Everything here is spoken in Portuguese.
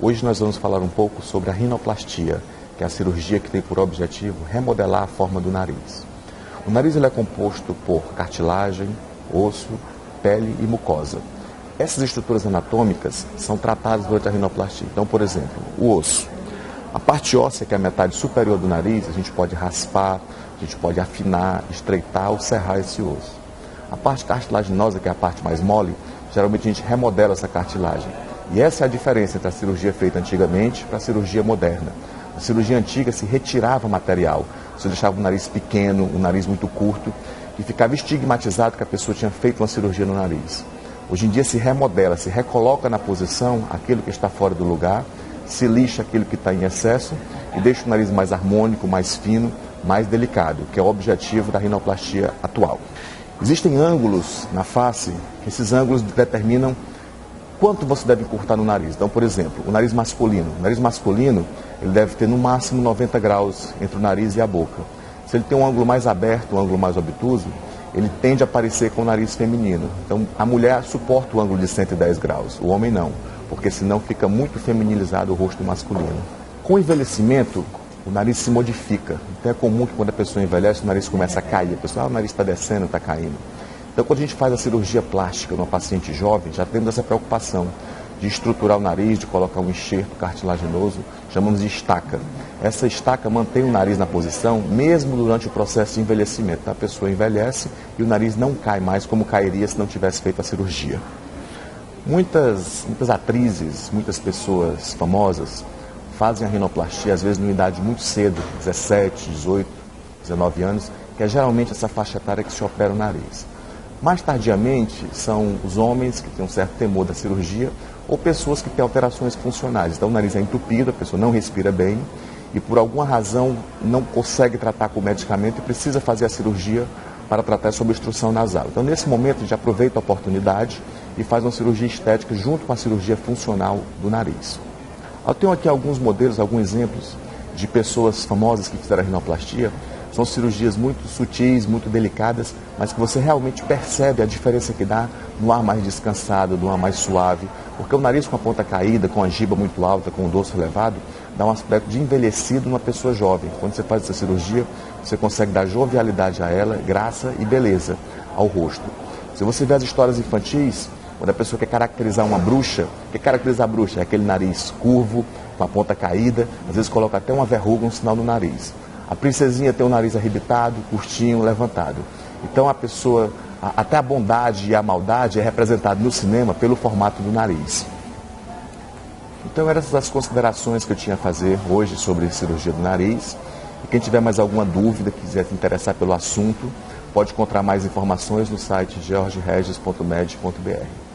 Hoje nós vamos falar um pouco sobre a rinoplastia, que é a cirurgia que tem por objetivo remodelar a forma do nariz. O nariz ele é composto por cartilagem, osso, pele e mucosa. Essas estruturas anatômicas são tratadas durante a rinoplastia. Então, por exemplo, o osso. A parte óssea, que é a metade superior do nariz, a gente pode raspar, a gente pode afinar, estreitar ou serrar esse osso. A parte cartilaginosa, que é a parte mais mole, geralmente a gente remodela essa cartilagem. E essa é a diferença entre a cirurgia feita antigamente para a cirurgia moderna. Na cirurgia antiga se retirava material, se deixava o nariz pequeno, o nariz muito curto, e ficava estigmatizado que a pessoa tinha feito uma cirurgia no nariz. Hoje em dia se remodela, se recoloca na posição aquilo que está fora do lugar, se lixa aquilo que está em excesso e deixa o nariz mais harmônico, mais fino, mais delicado, que é o objetivo da rinoplastia atual. Existem ângulos na face, que esses ângulos determinam quanto você deve encurtar no nariz. Então, por exemplo, o nariz masculino. O nariz masculino ele deve ter no máximo 90 graus entre o nariz e a boca. Se ele tem um ângulo mais aberto, um ângulo mais obtuso, ele tende a parecer com o nariz feminino. Então, a mulher suporta o ângulo de 110 graus, o homem não, porque senão fica muito feminilizado o rosto masculino. Com o envelhecimento, o nariz se modifica. Então, é comum que quando a pessoa envelhece, o nariz começa a cair. A pessoa, o nariz está descendo, está caindo. Então, quando a gente faz a cirurgia plástica numa paciente jovem, já temos essa preocupação de estruturar o nariz, de colocar um enxerto cartilaginoso, chamamos de estaca. Essa estaca mantém o nariz na posição, mesmo durante o processo de envelhecimento. A pessoa envelhece e o nariz não cai mais como cairia se não tivesse feito a cirurgia. Muitas atrizes, muitas pessoas famosas fazem a rinoplastia, às vezes, numa idade muito cedo, 17, 18, 19 anos, que é geralmente essa faixa etária que se opera o nariz. Mais tardiamente, são os homens que têm um certo temor da cirurgia ou pessoas que têm alterações funcionais. Então, o nariz é entupido, a pessoa não respira bem e, por alguma razão, não consegue tratar com medicamento e precisa fazer a cirurgia para tratar essa obstrução nasal. Então, nesse momento, a gente aproveita a oportunidade e faz uma cirurgia estética junto com a cirurgia funcional do nariz. Eu tenho aqui alguns modelos, alguns exemplos de pessoas famosas que fizeram a rinoplastia. São cirurgias muito sutis, muito delicadas, mas que você realmente percebe a diferença que dá no ar mais descansado, no ar mais suave, porque o nariz com a ponta caída, com a giba muito alta, com o dorso elevado, dá um aspecto de envelhecido numa pessoa jovem. Quando você faz essa cirurgia, você consegue dar jovialidade a ela, graça e beleza ao rosto. Se você vê as histórias infantis, quando a pessoa quer caracterizar uma bruxa, o que caracteriza a bruxa? É aquele nariz curvo, com a ponta caída, às vezes coloca até uma verruga, um sinal no nariz. A princesinha tem o nariz arrebitado, curtinho, levantado. Então a pessoa, até a bondade e a maldade é representada no cinema pelo formato do nariz. Então eram essas as considerações que eu tinha a fazer hoje sobre cirurgia do nariz. E quem tiver mais alguma dúvida, quiser se interessar pelo assunto, pode encontrar mais informações no site georgeregis.med.br.